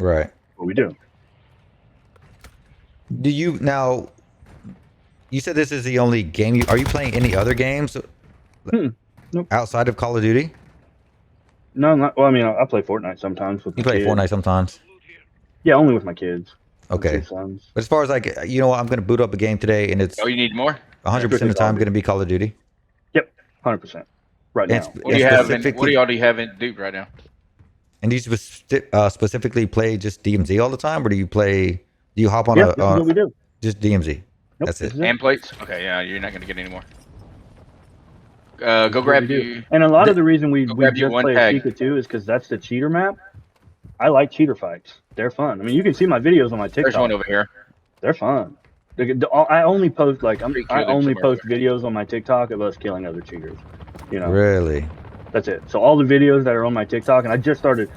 Right. What we do. Do you now? You said this is the only game. Are you playing any other games Nope. outside of Call of Duty? No, not. Well, I mean, I play Fortnite sometimes with You my play kids. Fortnite sometimes. Yeah, only with my kids. Okay. Two sons. But as far as like, you know what, I'm going to boot up a game today, and it's Oh, you need more? 100% of the time going to be Call of Duty. Yep, 100%. Right And, now. What do you have? What do y'all do you have in Duke right now? And do you specifically play just DMZ all the time, or do you play? Do you hop on This is what we do. just DMZ? Nope, That's it. And plates? Okay, yeah, you're not gonna get any more. Go grab you. And a lot of the reason we grab you just one play tag. Ashika too is because that's the cheater map. I like cheater fights. They're fun. I mean, you can see my videos on my TikTok. There's one over here. They're fun. I only post like I only post somewhere. videos on my TikTok of us killing other cheaters. You know. Really? That's it. So all the videos that are on my TikTok, and I just started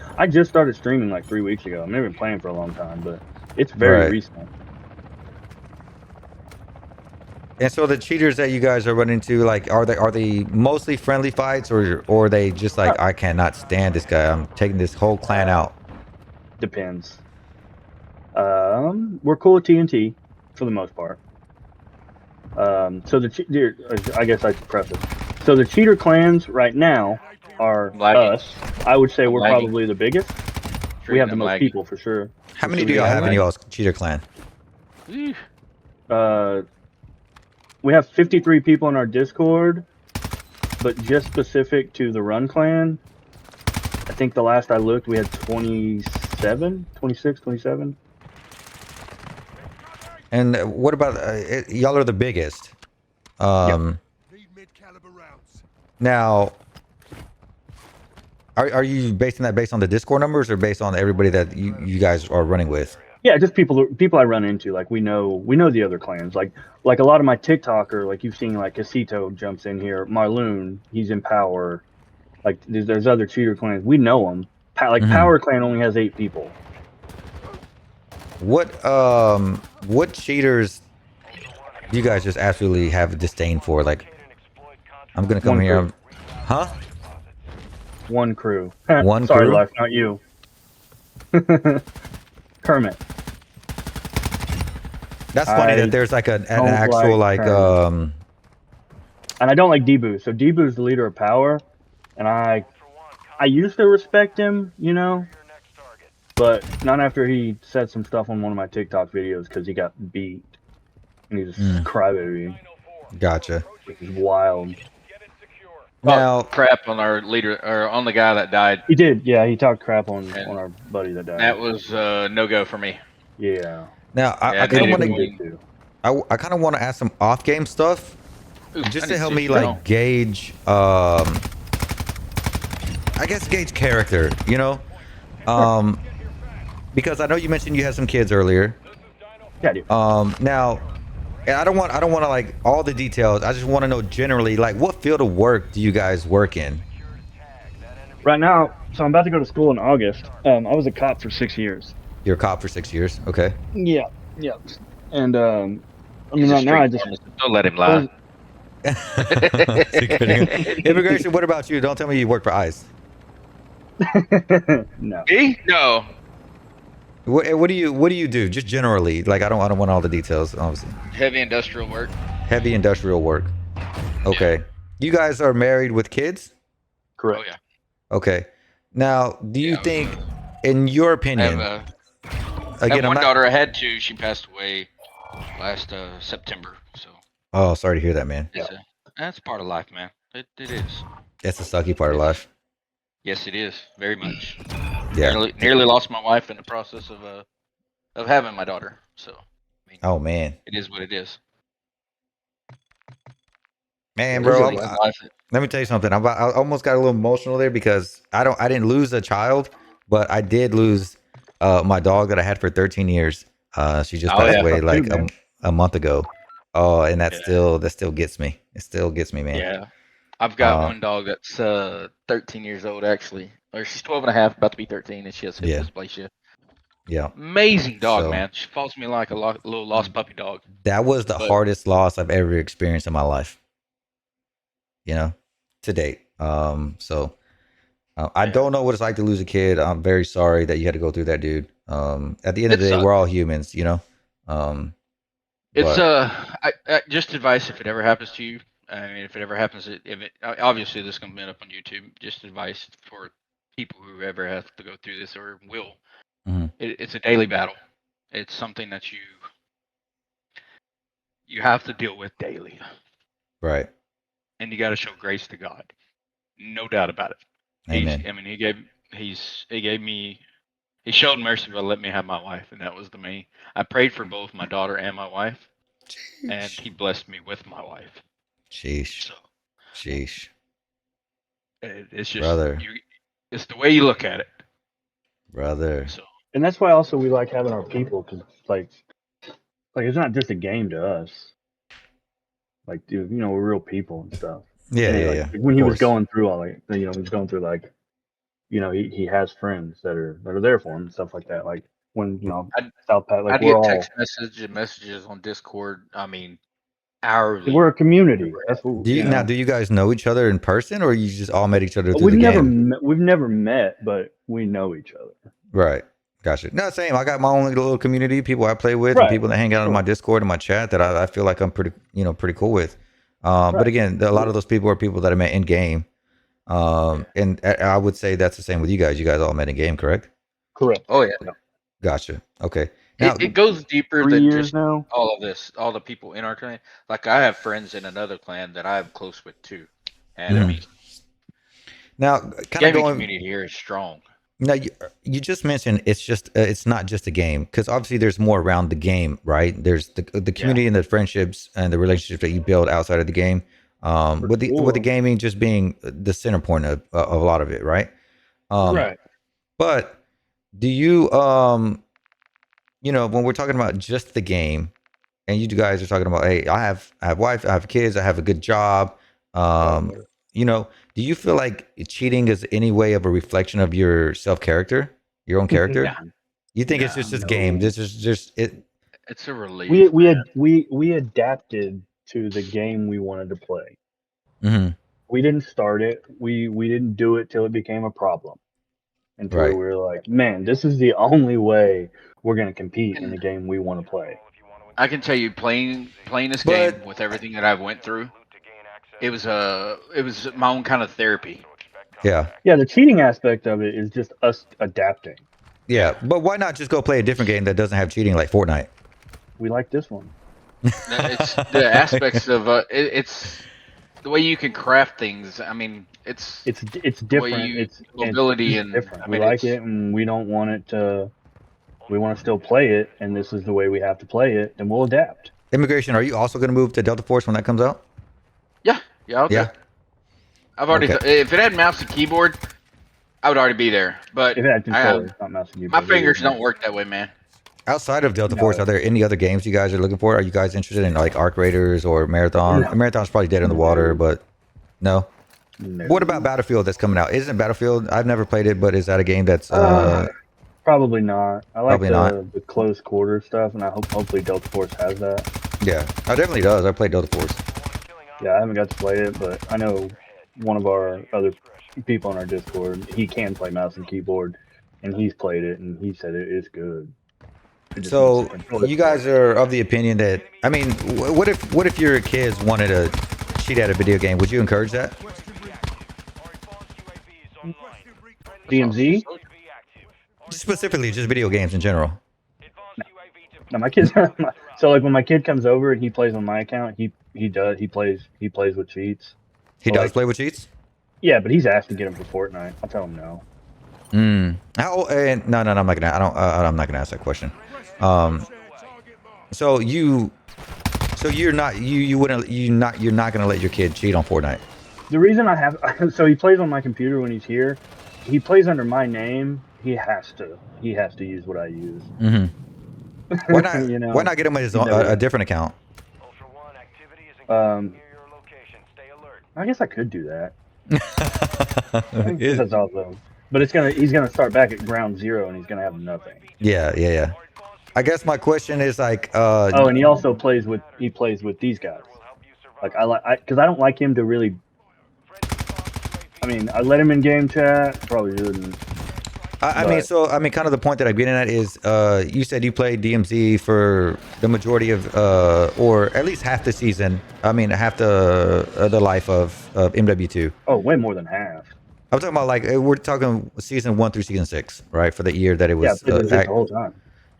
streaming like 3 weeks ago. I've never been playing for a long time, but it's very recent. And so the cheaters that you guys are running into, like, are they mostly friendly fights, or are they just like, I cannot stand this guy, I'm taking this whole clan out? Depends. We're cool with TNT for the most part. So I guess I should preface. So the cheater clans right now are us. I would say we're probably the biggest. We have the most people for sure. How many do y'all have in y'all's cheater clan? We have 53 people in our Discord, but just specific to the Run clan, I think the last I looked, we had 27, 26, 27. And what about y'all are the biggest? Yep. Now, are you basing that based on the Discord numbers or based on everybody that you guys are running with? Yeah, just people I run into. Like we know the other clans. Like a lot of my TikToker, like you've seen, like Casito jumps in here. Marloon, he's in Power. Like there's other cheater clans. We know them. Power Clan only has 8 people. What cheaters do you guys just absolutely have a disdain for? Like, I'm gonna come here. Huh? One crew. One Sorry, crew? Life, not you. Kermit. That's funny that there's like an actual like and I don't like Debu. So Debu's the leader of Power, and I used to respect him, you know, but not after he said some stuff on one of my TikTok videos because he got beat, and he's a crybaby. Gotcha. Which is wild. Now, crap on our leader, or on the guy that died. He did, yeah. He talked crap on our buddy that died. That was no go for me. Yeah. Now I kind of want to. I kind of want to ask some off-game stuff, just to help me like gauge. I guess gauge character. You know, because I know you mentioned you had some kids earlier. Yeah, I do. Now. I don't want to like all the details. I just want to know generally, like, what field of work do you guys work in? Right now, so I'm about to go to school in August. I was a cop for 6 years. You're a cop for 6 years, okay? Yeah. And I mean, right now I just don't let him lie. Immigration. What about you? Don't tell me you work for ICE. No. Me? No. What do you do? Just generally, like I don't want all the details, obviously. Heavy industrial work. Heavy industrial work. Okay. Yeah. You guys are married with kids? Correct. Oh yeah. Okay. Now, do you think, in your opinion, I have one daughter. I had 2. She passed away last September. So. Oh, sorry to hear that, man. That's part of life, man. It is. That's the sucky part of life. Yes, it is. Very much. Yeah. Nearly lost my wife in the process of having my daughter. So. I mean, oh man. It is what it is. Man, bro. Let me tell you something. I almost got a little emotional there because I didn't lose a child, but I did lose my dog that I had for 13 years. She just passed away like a month ago. Oh, and that still gets me. It still gets me, man. Yeah. I've got one dog that's 13 years old, actually. Or she's 12 and a half, about to be 13, and she has hip dysplasia. Yeah. Amazing dog, man. She follows me like a little lost puppy dog. That was the hardest loss I've ever experienced in my life. You know, to date. I don't know what it's like to lose a kid. I'm very sorry that you had to go through that, dude. At the end of the day, we're all humans, you know. It's just advice if it ever happens to you. I mean, if it ever happens, obviously this is gonna be up on YouTube. Just advice for people who ever have to go through this or will. Mm-hmm. It's a daily battle. It's something that you have to deal with daily. Right. And you got to show grace to God, no doubt about it. Amen. He showed mercy by letting me have my wife, and that was the main. I prayed for both my daughter and my wife, and he blessed me with my wife. Sheesh. So, sheesh. It's just brother. It's the way you look at it, brother. So, and that's why also we like having our people, because like it's not just a game to us. Like, dude, you know, we're real people and stuff. Yeah, and yeah. When he was going through all like, you know, he was going through like, you know, he has friends that are there for him and stuff like that. Like when, you know, South Pat, like we're all text messages on Discord. I mean, hourly. We're a community. That's what. Do you guys know each other in person, or you just all met each other through the game? We've never met, but we know each other. Right. Gotcha. No, same. I got my own little community, people I play with, and people that hang out in my Discord and my chat that I feel like I'm pretty cool with. But again, a lot of those people are people that I met in game. And I would say that's the same with you guys. You guys all met in game, correct? Correct. Oh yeah. Gotcha. Okay. Now, it goes deeper than just all of this. All the people in our clan. Like I have friends in another clan that I'm close with too, and I mean, now kind of going. Community here is strong. Now you just mentioned it's not just a game, because obviously there's more around the game, right? There's the community and the friendships and the relationships that you build outside of the game. With the gaming just being the center point of a lot of it, right? Right. But do you you know, when we're talking about just the game, and you guys are talking about, hey, I have wife, I have kids, I have a good job, you know, do you feel like cheating is any way of a reflection of your character, your own character? You think it's just this game? This is just it. It's a relief. We adapted to the game we wanted to play. Mm-hmm. We didn't start it. We didn't do it till it became a problem. Until we were like, man, this is the only way we're gonna compete in the game we want to play. I can tell you, playing this game with everything that I've went through, it was my own kind of therapy. Yeah. Yeah, the cheating aspect of it is just us adapting. Yeah, but why not just go play a different game that doesn't have cheating, like Fortnite? We like this one. It's the aspects of it's the way you can craft things. I mean, it's different. It's mobility and different. I mean, we like it, and we don't want it to. We want to still play it, and this is the way we have to play it, and we'll adapt. Immigration, are you also going to move to Delta Force when that comes out? Yeah. Okay. Yeah. I've already. If it had mouse and keyboard, I would already be there. But if it had controllers, not mouse and keyboard. My fingers don't work that way, man. Outside of Delta Force, are there any other games you guys are looking for? Are you guys interested in like Arc Raiders or Marathon? No. Marathon's probably dead in the water, but no. What about Battlefield that's coming out? Isn't Battlefield? I've never played it, but is that a game that's probably not. I like the close quarter stuff, and I hopefully Delta Force has that. Yeah, it definitely does. I played Delta Force. Yeah, I haven't got to play it, but I know one of our other people on our Discord, he can play mouse and keyboard, and he's played it, and he said it is good. So you guys are of the opinion that, I mean, what if your kids wanted to cheat at a video game? Would you encourage that? DMZ? Specifically, just video games in general. No, my kids. So like when my kid comes over and he plays on my account, he plays with cheats. He does play with cheats? Yeah, but he's asked to get him for Fortnite. I'll tell him no. How? No, I'm not gonna. I'm not gonna ask that question. So you're not gonna let your kid cheat on Fortnite? The reason I have, so he plays on my computer when he's here. He plays under my name. He has to use what I use. Mm-hmm. Why not? Why not get him a different account? I guess I could do that. That's awesome. But he's gonna start back at ground zero, and he's gonna have nothing. Yeah. I guess my question is like. And he also plays with these guys. Like because I don't like him to really. I mean, I let him in game chat. Probably shouldn't. I mean, kind of the point that I'm getting at is, you said you played DMZ for the majority of, or at least half the season. I mean, half the life of MW2. Oh, way more than half. I'm talking about, like, we're talking season 1 through season 6, right? For the year that it was. Yeah, legit the whole time.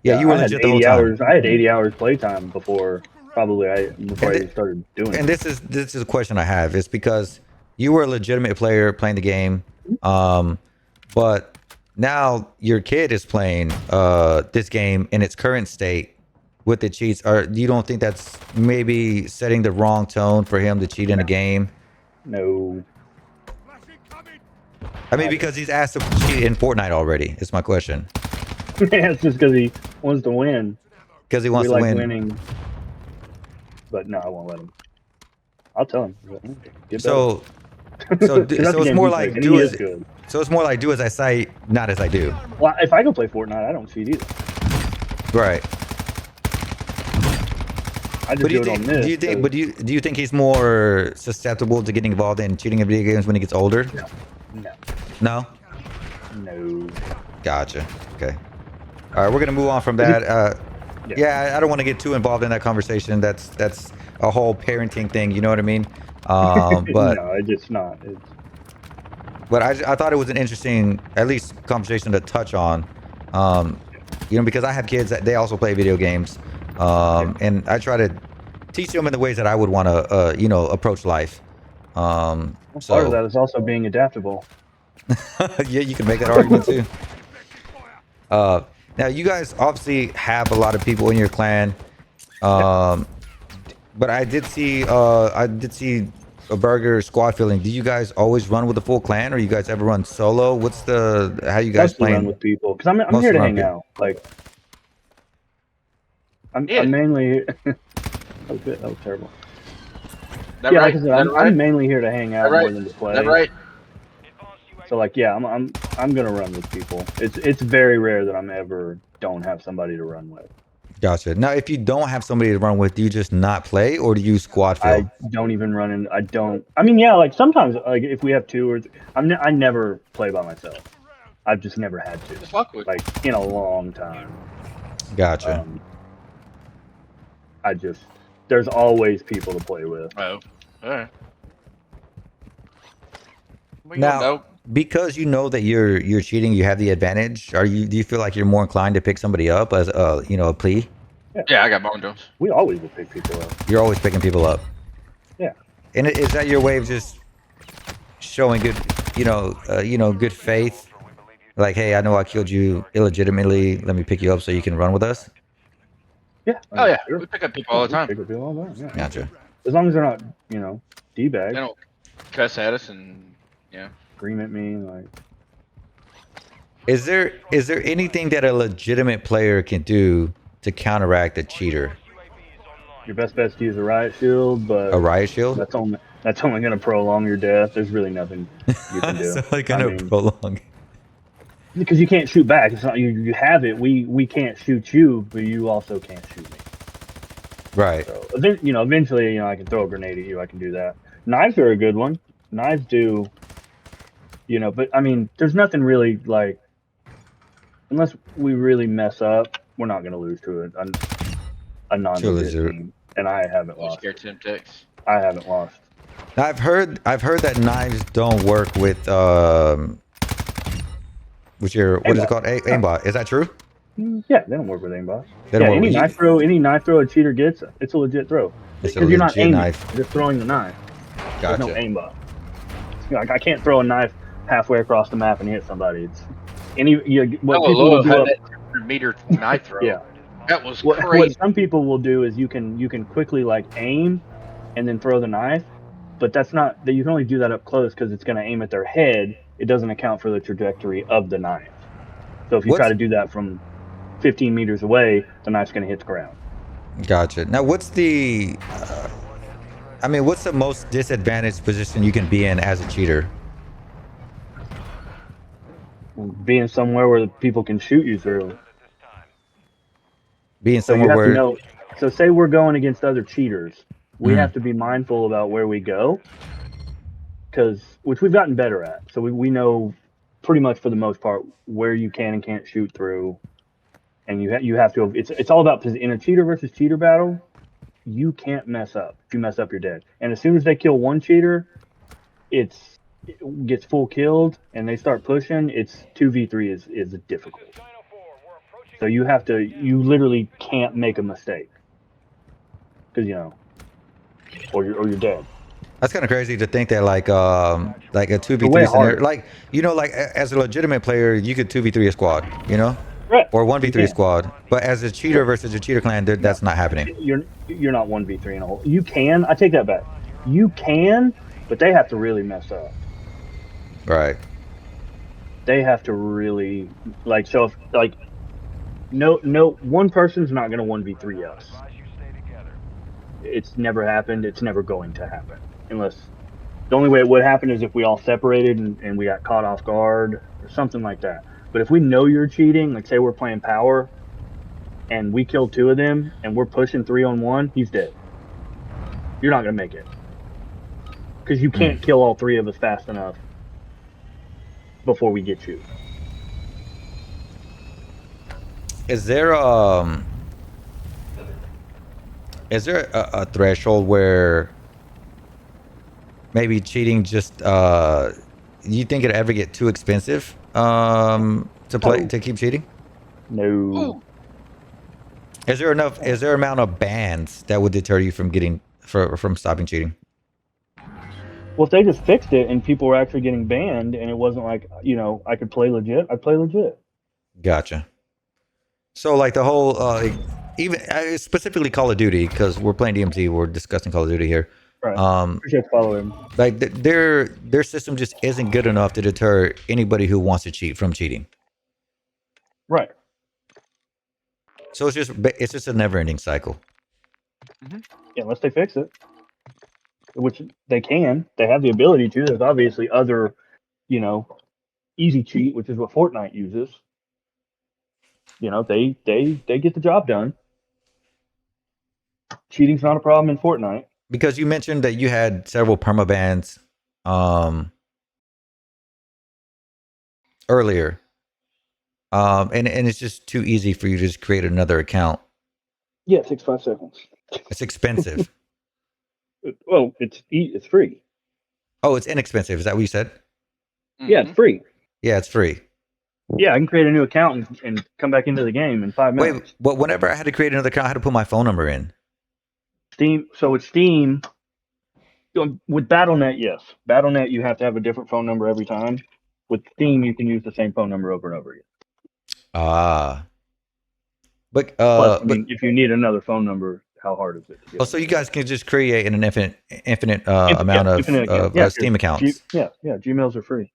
Yeah, you were legit the whole time. I had 80 hours playtime before I even started doing it. And this is a question I have. It's because you were a legitimate player playing the game, but now your kid is playing this game in its current state with the cheats. Or you don't think that's maybe setting the wrong tone for him to cheat in a game? No. I mean, because he's asked to cheat in Fortnite already. Is my question. Yeah, it's just because he wants to win. Because he wants to win. Winning. But no, I won't let him. I'll tell him. So it's more like do as. So it's more like do as I say, not as I do. Well, if I go play Fortnite, I don't cheat either. Right. I just do it on this. Do you think he's more susceptible to getting involved in cheating in video games when he gets older? No. No. Gotcha. Okay. All right, we're gonna move on from that. Yeah, I don't want to get too involved in that conversation. That's a whole parenting thing. You know what I mean? But no, it's not. But I thought it was an interesting, at least, conversation to touch on. You know, because I have kids that they also play video games, and I try to teach them in the ways that I would want to, you know, approach life. Part of that is also being adaptable. Yeah, you can make that argument too. Now, you guys obviously have a lot of people in your clan, but I did see a burger squad feeling. Do you guys always run with the full clan, or you guys ever run solo? What's how you guys playing? Run with people because I'm here to hang out. Like I'm mainly. Oh, good. That was terrible. That right? Like I said, I'm mainly here to hang out more than to play. That right? So like, yeah, I'm gonna run with people. It's very rare that I'm ever don't have somebody to run with. Gotcha. Now, if you don't have somebody to run with, do you just not play, or do you squad fill? I don't even run in. I don't. I mean, yeah, like sometimes, like if we have two or I never play by myself. I've just never had to. Like in a long time. Gotcha. There's always people to play with. Oh, all right. Now, because you know that you're cheating, you have the advantage. Do you feel like you're more inclined to pick somebody up as a plea? Yeah, I got Bone Jones. We always will pick people up. You're always picking people up. Yeah. And is that your way of just showing good, good faith? Like, hey, I know I killed you illegitimately. Let me pick you up so you can run with us. Yeah. Oh yeah, we pick up people all the time. Pick up people all the time. Yeah. Gotcha. As long as they're not, D-bags. They don't cuss at us and scream at me like. Is there anything that a legitimate player can do to counteract a cheater? Your best bet's to use a riot shield, but a riot shield? That's only going to prolong your death. There's really nothing you can do. It's only going to prolong. Because you can't shoot back. It's not you have it. We can't shoot you, but you also can't shoot me. Right. So eventually, I can throw a grenade at you. I can do that. Knives are a good one. Knives do. But I mean, there's nothing really like. Unless we really mess up, we're not going to lose to a non-legit team. And I haven't lost. I haven't lost. Now, I've heard that knives don't work with what is it called? Aimbot. Is that true? Yeah, they don't work with aimbot. Any knife throw a cheater gets, it's a legit throw. Because you're not aiming, you're just throwing the knife. Gotcha. There's no aimbot. Like I can't throw a knife halfway across the map and hit somebody. It's that meter knife throw. Yeah, that was crazy. What some people will do is you can quickly like aim and then throw the knife, but that's not that you can only do that up close because it's going to aim at their head. It doesn't account for the trajectory of the knife. So if you try to do that from 15 meters away, the knife's going to hit the ground. Gotcha. Now, what's the most disadvantaged position you can be in as a cheater? Being somewhere where people can shoot you through. Being somewhere where. So say we're going against other cheaters, we have to be mindful about where we go, which we've gotten better at. So we know pretty much for the most part where you can and can't shoot through, and you have to. It's all about in a cheater versus cheater battle. You can't mess up. If you mess up, you're dead. And as soon as they kill one cheater, it gets full killed, and they start pushing. It's 2v3 is difficult. So you literally can't make a mistake, because or you're dead. That's kind of crazy to think that like a 2v3 scenario, like as a legitimate player, you could 2v3 a squad, Right. or 1v3 a squad. But as a cheater versus a cheater clan, that's not happening. You're not 1v3 in a whole. You can. I take that back. You can, but they have to really mess up. Right. They have to really so if no one person's not going to 1v3 us. It's never happened. It's never going to happen unless the only way it would happen is if we all separated and we got caught off guard or something like that. But if we know you're cheating, like say we're playing power and we kill 2 of them and we're pushing 3-on-1, he's dead. You're not going to make it. Because you can't kill all 3 of us fast enough before we get you. Is there a threshold where maybe cheating just you think it'd ever get too expensive to keep cheating? No. Is there amount of bans that would deter you from stopping cheating? Well, if they just fixed it and people were actually getting banned and it wasn't like, I could play legit, I'd play legit. Gotcha. So like the whole even specifically Call of Duty, because we're playing DMZ, we're discussing Call of Duty here. Right. Appreciate following. Like their system just isn't good enough to deter anybody who wants to cheat from cheating. Right. So it's just a never-ending cycle. Mm-hmm. Yeah, unless they fix it, which they can. They have the ability to. There's obviously other, easy cheat, which is what Fortnite uses. They get the job done. Cheating's not a problem in Fortnite. Because you mentioned that you had several permabans earlier. And it's just too easy for you to just create another account. Yeah, it takes 5 seconds. It's expensive. Well, it's free. Oh, it's inexpensive. Is that what you said? Mm-hmm. Yeah, it's free. Yeah, it's free. Yeah, I can create a new account and come back into the game in 5 minutes. Wait, but whenever I had to create another account, I had to put my phone number in. Steam. So with Steam, with Battle.net, yes. Battle.net, you have to have a different phone number every time. With Steam, you can use the same phone number over and over again. But plus, if you need another phone number, how hard is it? So you guys can just create an infinite amount of Steam accounts. Gmails are free.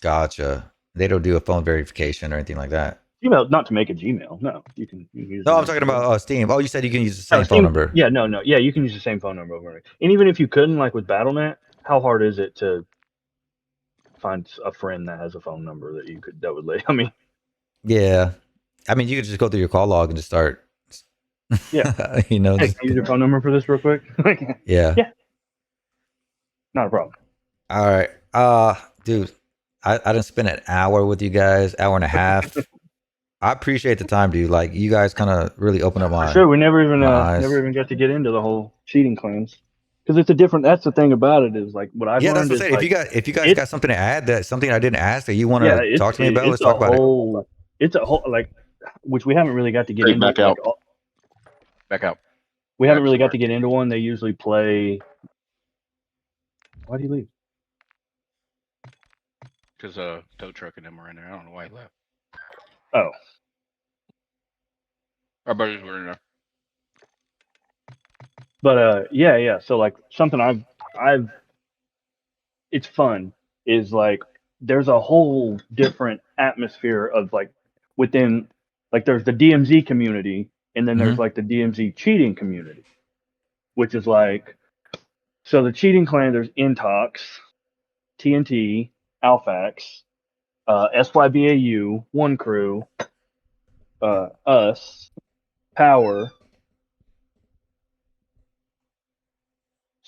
Gotcha. They don't do a phone verification or anything like that. Gmail, not to make a Gmail. No, you can use. No, I'm talking about Steam. Oh, you said you can use the same phone number. Yeah, no, yeah, you can use the same phone number over. And even if you couldn't, like with Battle.net, how hard is it to find a friend that has a phone number that would let? Yeah, you could just go through your call log and just start. Yeah, hey, can you use your phone number for this real quick? Yeah, not a problem. All right, dude, I didn't spend an hour with you guys, hour and a half. I appreciate the time, dude. Like you guys kind of really opened up my. Sure, we never even got to get into the whole cheating claims because it's a different. That's the thing about it is like what I've learned. That's what I'm saying. If you guys got something to add, something I didn't ask that you want to talk to me about, let's talk about it. It's a whole which we haven't really got to get into. Back out. We haven't really got to get into one. They usually play. Why do you leave? Because tow truck and them were in there. I don't know why he left. Oh. Our buddies were in there. But yeah. So like something I've it's fun is like there's a whole different atmosphere of like within like there's the DMZ community and then there's like the DMZ cheating community, which is like so the cheating clan there's Intox, TNT, Alphax, SYBAU, One Crew, us, Power,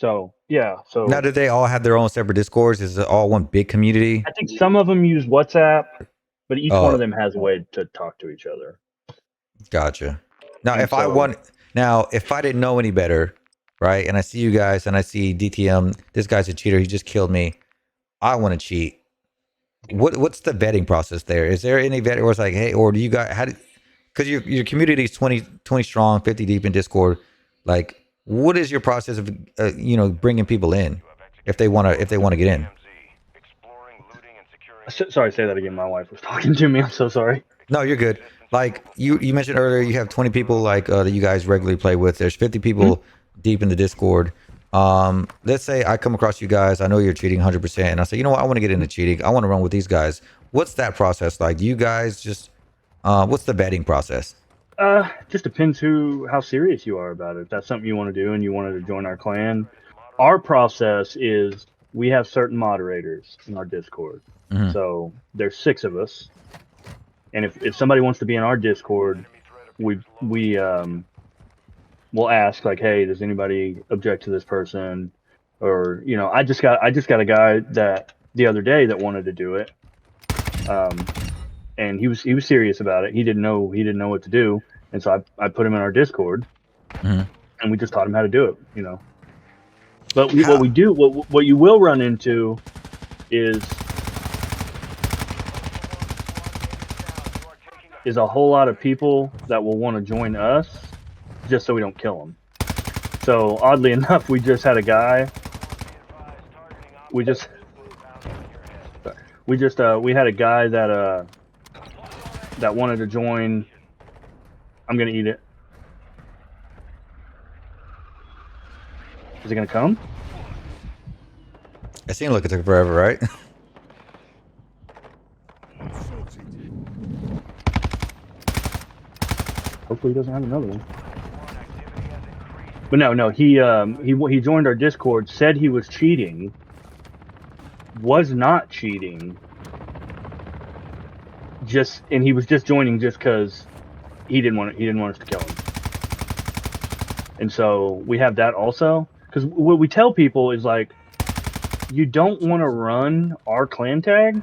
So yeah. So now, do they all have their own separate discords? Is it all one big community? I think some of them use WhatsApp, but each one of them has a way to talk to each other. Gotcha. Now, And if I didn't know any better, right, and I see you guys and I see DTM, this guy's a cheater. He just killed me. I want to cheat. What's the vetting process there? Is there any vetting, or it's like, hey, or do you guys because your community is 20 strong, 50 deep in Discord, like what is your process of bringing people in if they want to get in? Sorry, say that again. My wife was talking to me. I'm so sorry. No, you're good. Like you mentioned earlier, you have 20 people like that you guys regularly play with. There's 50 people deep in the Discord. Let's say I come across you guys. I know you're cheating 100%, and I say, you know what? I want to get into cheating. I want to run with these guys. What's that process like? Do you guys just what's the vetting process? Just depends how serious you are about it. If that's something you want to do and you wanted to join our clan, our process is we have certain moderators in our Discord. So there's 6 of us, and if somebody wants to be in our Discord, we'll ask like, hey, does anybody object to this person? Or I just got a guy that the other day that wanted to do it, and he was serious about it. He didn't know what to do, and so I put him in our Discord, and we just taught him how to do it. But what you will run into is a whole lot of people that will want to join us just so we don't kill them. So oddly enough, we just had a guy. We had a guy that wanted to join. I'm gonna eat it. Is it gonna come? It seemed like it took forever, right? Hopefully he doesn't have another one. But no, he joined our Discord, said he was cheating, was not cheating, and he was just joining just because he didn't want us to kill him. And so we have that also, because what we tell people is like, you don't want to run our clan tag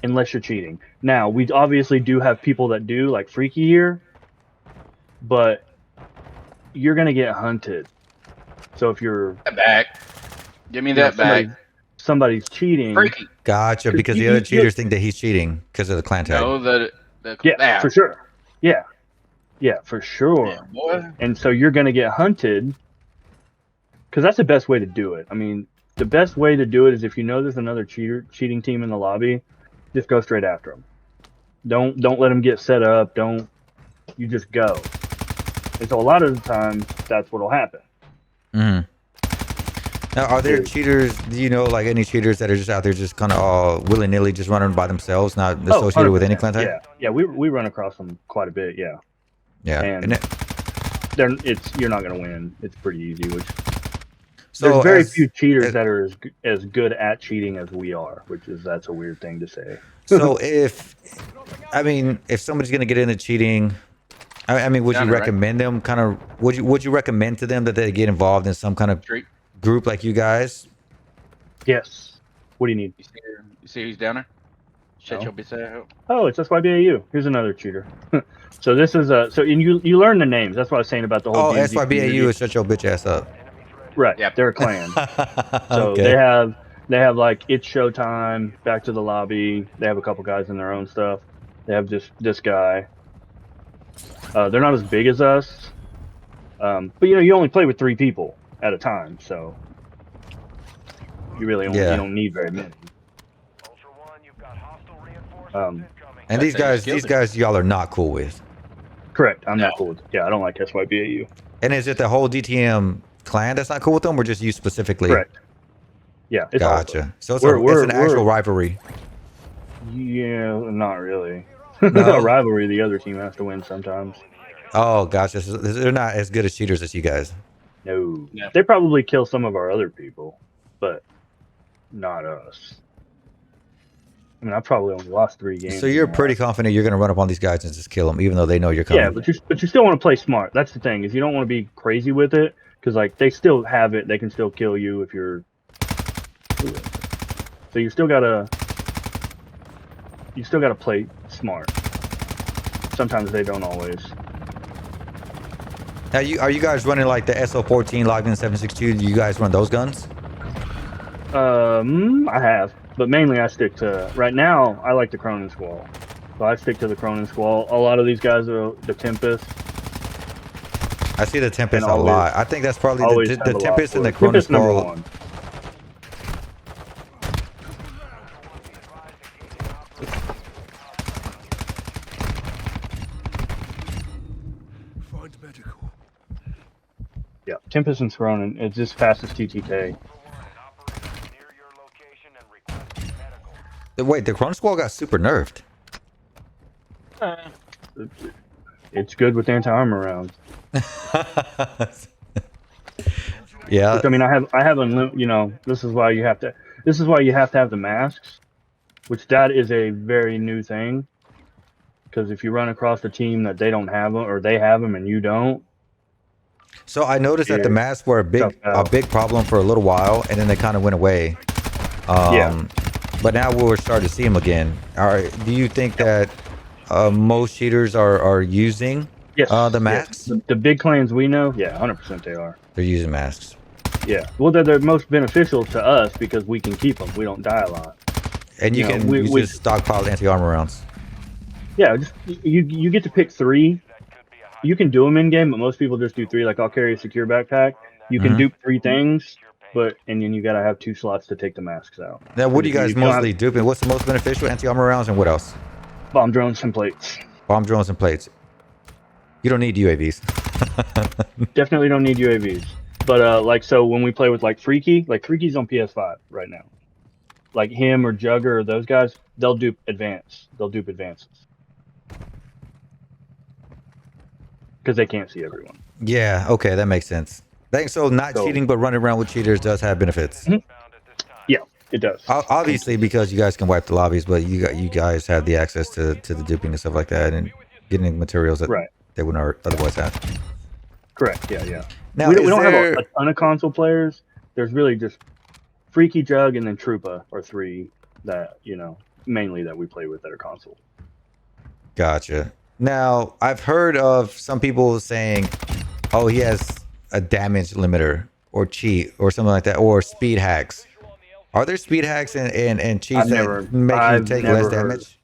unless you're cheating. Now we obviously do have people that do, like Freaky here, but you're gonna get hunted. So if you're back, give me that back. Somebody's cheating. Freaky. Gotcha, because the other cheaters think that he's cheating because of the clan tag. No, yeah, for sure. Yeah, for sure. Yeah, boy. And so you're gonna get hunted, because that's the best way to do it. I mean, the best way to do it is if you know there's another cheating team in the lobby, just go straight after them. Don't let them get set up. You just go. And so a lot of the time, that's what'll happen. Now, are there cheaters? Do you know like any cheaters that are just out there, just kind of all willy nilly, just running by themselves, not associated with any clan tag? Yeah, we run across them quite a bit. Yeah. And you're not gonna win. It's pretty easy. There's very few cheaters that are as good at cheating as we are, that's a weird thing to say. So if somebody's gonna get into cheating, would you recommend them? Would you recommend to them that they get involved in some kind of group like you guys? Yes. What do you need? You see who's down there? Shut your bitch out. Oh, it's SYBAU. Here's another cheater. So this is and you learn the names. That's what I was saying about the whole. Oh, SYBAU is shut your bitch ass up. Right. Yeah. They're a clan. So okay. They have like It's Showtime, Back to the Lobby. They have a couple guys in their own stuff. They have this guy. They're not as big as us, but you only play with 3 people at a time, so you really you don't need very many. And these guys, y'all are not cool with. Correct. I'm not cool with. Yeah, I don't like SYBAU. And is it the whole DTM clan that's not cool with them, or just you specifically? Correct. Yeah. It's gotcha. So it's an actual rivalry. Yeah, not really. No? Rivalry, the other team has to win sometimes. Oh, gotcha. So they're not as good as cheaters as you guys. No. They probably kill some of our other people, but not us. I mean, I probably only lost 3 games. So you're pretty confident you're going to run up on these guys and just kill them, even though they know you're coming. Yeah, but you still want to play smart. That's the thing, is you don't want to be crazy with it, because like they still have it. They can still kill you if you're. So you still gotta play smart. Sometimes they don't always. Now, are you guys running like the SO14 logged in 762? Do you guys run those guns? I have, but mainly I stick to right now. I like the Cronin Squall, so I stick to the Cronin Squall. A lot of these guys are the Tempest. I see the Tempest a lot. I think that's probably the Tempest and the Cronin Tempest number Squall. one. Yeah, Tempest and Cronin. It's just fastest TTK. Wait, the Cronin Squall got super nerfed. It's good with anti-armor rounds. Yeah. Which, I mean, I have you know, this is why you have to have the masks, which that is a very new thing. Because if you run across a team that they don't have them, or they have them and you don't. So I noticed that the masks were a big problem for a little while, and then they kind of went away. Yeah. But now we're starting to see them again. All right. Do you think that most cheaters are using the masks? Yes. The big clans we know, yeah, 100% they are. They're using masks. Yeah. Well, they're most beneficial to us because we can keep them. We don't die a lot. And you can just stockpile anti-armor rounds. Yeah, just you get to pick 3. You can do them in game, but most people just do 3. Like I'll carry a secure backpack. You can dupe 3 things, and then you gotta have 2 slots to take the masks out. Now, what do you guys mostly duping? What's the most beneficial? Anti-armor rounds, and what else? Bomb drones and plates. Bomb drones and plates. You don't need UAVs. Definitely don't need UAVs. But like, so when we play with like Freaky's on PS5 right now. Like him or Jugger or those guys, they'll dupe advances. Because they can't see everyone. Yeah, okay, that makes sense. So not cheating, but running around with cheaters does have benefits. Yeah, it does. Obviously, because you guys can wipe the lobbies, but you guys have the access to the duping and stuff like that, and getting materials that they wouldn't otherwise have. Correct. Yeah. Now, we don't have a ton of console players. There's really just Freaky, Jug, and then Troopa are 3 that mainly that we play with that are console. Gotcha. Now, I've heard of some people saying, oh, he has a damage limiter or cheat or something like that, or speed hacks. Are there speed hacks and cheats that make you take less damage?